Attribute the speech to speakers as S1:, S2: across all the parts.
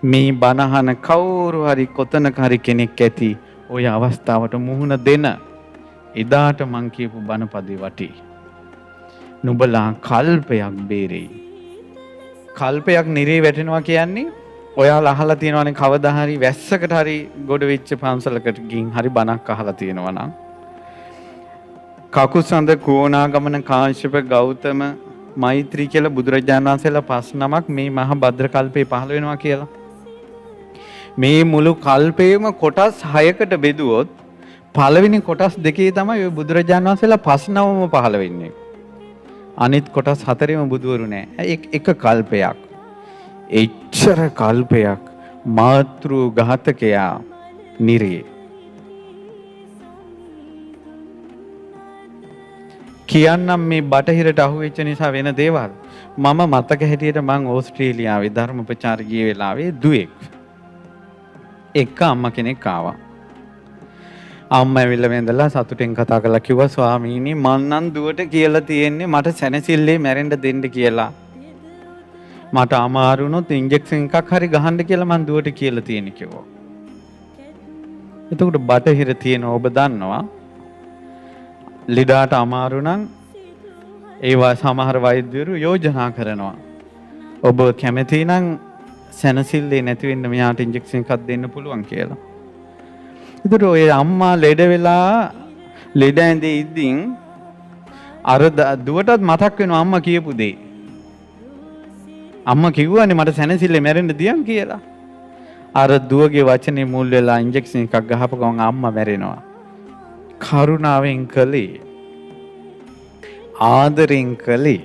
S1: මේ බණහන කවුරු හරි කොතනක හරි කෙනෙක් ඇති ওই අවස්ථාවට මුහුණ දෙන එදාට මං කියපු බණපදේ වටි. නුඹලා කල්පයක් බේරෙයි. කල්පයක් නිරේ වැටෙනවා කියන්නේ ඔයාලා අහලා තියෙනවනේ කවදා හරි වැස්සකට හරි ගොඩ වෙච්ච පන්සලකට ගින් හරි බණක් අහලා තියෙනවා නම් කකුසඳ කෝණාගමන කාශ්‍යප ගෞතම මෛත්‍රී කියලා බුදුරජාණන් වහන්සේලා 5 නමක් මේ මහා භද්‍ර කල්පේ පහළ වෙනවා කියලා. මේ මුළු කල්පේම කොටස් 6කට බෙදුවොත් පළවෙනි කොටස් දෙකේ තමයි ඔය බුදුරජාණන් වහන්සේලා 5 නමම පහළ වෙන්නේ. අනිත් කොටස් 4ෙම බුදුවරු නෑ. එක කල්පයක්. එච්චර කල්පයක් මාතෘ ඝාතකයා නිරේ. කියන්නම් මේ බටහිරට අහුවෙච්ච නිසා වෙන දේවල්. මම මතක හැටියට මං ඕස්ට්‍රේලියාවේ ධර්ම ප්‍රචාර ගිය වෙලාවේ දුවෙක්. එක අම්මා කෙනෙක් ආවා. අම්මා ඇවිල්ලා වැඳලා සතුටෙන් කතා කරලා කිව්වා ස්වාමීනි මං නම් දුවට කියලා තියෙන්නේ මට සැනසෙල්ලේ මැරෙන්න දෙන්න කියලා. මට අමාරු වුණොත් ඉන්ජෙක්ෂන් එකක් හරි ගහන්න කියලා මං දුවට කියලා තියෙන්නේ කිව්වා. එතකොට බටහිර තියෙන ඔබ දන්නවා ලෙඩාට අමාරු නම් ඒවා සමහර වෛද්‍යවරු යෝජනා කරනවා. ඔබ කැමති නම් සැනසෙල්ලේ නැති වෙන්න මෙයාට ඉන්ජෙක්ෂන් එකක් දෙන්න පුළුවන් කියලා. ඒතර ඔය අම්මා ලෙඩ වෙලා ලෙඩ ඇඳේ ඉද්දින් අර දුවටත් මතක් වෙනවා අම්මා කියපු දේ. අම්මා කිව්වනේ මට සැනසෙල්ලේ මැරෙන්න දියන් කියලා. අර දුවගේ වචනේ මුල් වෙලා ඉන්ජෙක්ෂන් එකක් ගහපු ගමන් අම්මා මැරෙනවා. කරුණාවෙන් කළේ ආදරෙන් කළේ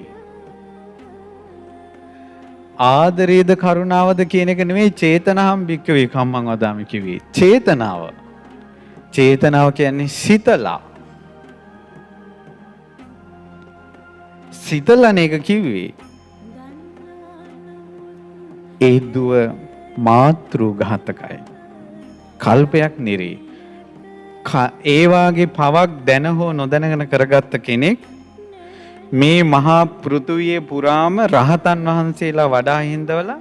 S1: ආදරේද කරුණාවද කියන එක නෙමෙයි චේතනාම් භික්ඛවේ කම්මං වදාමි කිව්වේ. චේතනාව කියන්නේ සිතලන එක කිව්වේ. ඒ දුව මාතෘ ඝාතකයි. කල්පයක් නිරේ. ඒ වාගේ පවක් දැන හෝ නොදැනගෙන කරගත්ත කෙනෙක් මේ මහා පෘථුවියේ පුරාම රහතන් වහන්සේලා වඩා හිඳවලා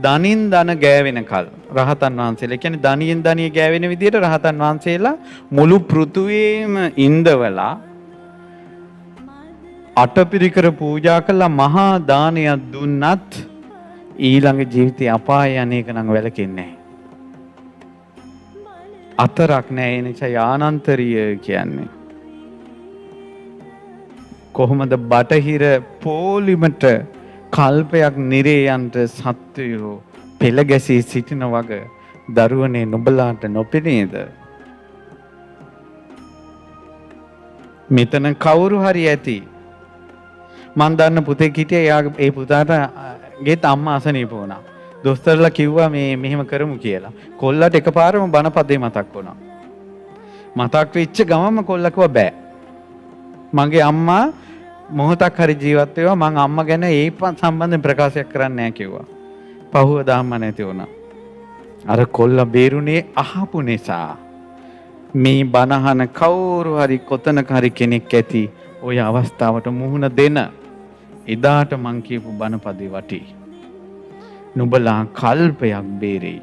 S1: දනින් දන ගෑවෙන කල් රහතන් වහන්සේලා කියන්නේ දනියෙන් දනිය ගෑවෙන විදිහට රහතන් වහන්සේලා මුළු පෘථුවියේම ඉඳවලා අටපිරිකර පූජා කළා මහා දානයක් දුන්නත් ඊළඟ ජීවිතේ අපාය යන්නේක නම් වැළකෙන්නේ නැහැ. අතරක් නෑ. ඒ නිසා යානන්තරිය කියන්නේ කොහොමද බටහිර පොලිමට කල්පයක් නිරේ යන්ට සත්වයෝ පෙළ ගැසී සිටින වග දරුවනේ නුඹලාට නොපෙනේද? මෙතන කවුරු හරි ඇති. මන් දන්න පුතෙක් හිටියා. ඒ පුතාට ගෙත් අම්මා අසනීප වුණා. දොස්තරලා කිව්වා මේ මෙහෙම කරමු කියලා. කොල්ලට එකපාරම බණපදේ මතක් වුණා. මතක් වෙච්ච ගමන්ම කොල්ලා කිව්වා බෑ. මගේ අම්මා මොහොතක් හරි ජීවත් වේවා මං අම්මා ගැන ඒ සම්බන්ධයෙන් ප්‍රකාශයක් කරන්නේ නැහැ කිව්වා. පහුව දාම්ම නැති වුණා. අර කොල්ලා බේරුනේ අහපු නිසා. මේ බණහන කවුරු හරි කොතනක හරි කෙනෙක් ඇති ওই අවස්ථාවට මුහුණ දෙන එදාට මං කියපු බණපදේ වටි. නුඹලා කල්පයක් බේරෙයි.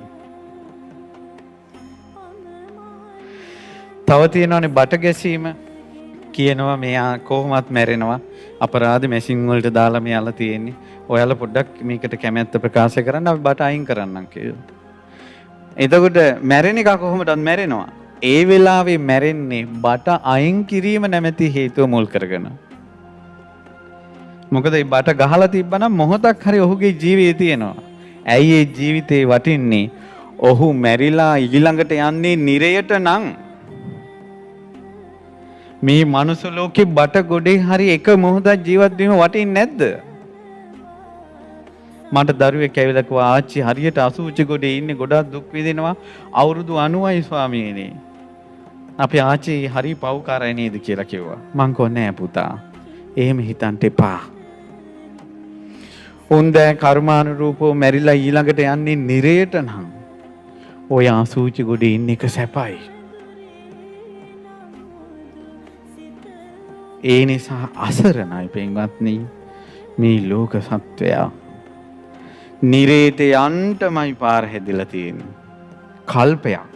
S1: තව තියෙනවානේ බට ගැසීම. කියනවා මෙයා කොහොමත් මැරෙනවා. අපරාධ මැෂින් වලට දාලා මෙයාලා තියෙන්නේ. ඔයාලා පොඩ්ඩක් මේකට කැමැත්ත ප්‍රකාශ කරන්න අපි බට අයින් කරන්නම් කියලා. එතකොට මැරෙන එක කොහොමදත් මැරෙනවා. ඒ වෙලාවේ මැරෙන්නේ බට අයින් කිරීම නැමැති හේතුව මුල් කරගෙන. මොකද මේ බට ගහලා තිබ්බනම් මොහොතක් හරි ඔහුගේ ජීවිතේ තියෙනවා. ඇයි ඒ ජීවිතේ වටින්නේ? ඔහු මැරිලා ඊළඟට යන්නේ නිරයට නම් මේ මනුස්ස ලෝකේ බට ගොඩේ හරි එක මොහොතක් ජීවත් වීම වටින්නේ නැද්ද? මට දරුවෙක් ඇවිල්ලා කිව්වා ආච්චි හරියට අසුචි ගොඩේ ඉන්නේ ගොඩක් දුක් විඳිනවා අවුරුදු 90යි ස්වාමීනි. අපේ ආච්චි හරි පව්කාරයි නේද කියලා කිව්වා. මං කිව්වා නෑ පුතා. එහෙම හිතන්න එපා. උන්ද කර්මානුරූපව මැරිලා ඊළඟට යන්නේ නිරයට නම් ඔය අසුචි ගොඩේ ඉන්න එක සැපයි. ඒ නිසා අසරණයි පින්වත්නි මේ ලෝක සත්වයා. නිරේත යන්ටමයි පාර හැදිලා තියෙන්නේ. කල්පයක්.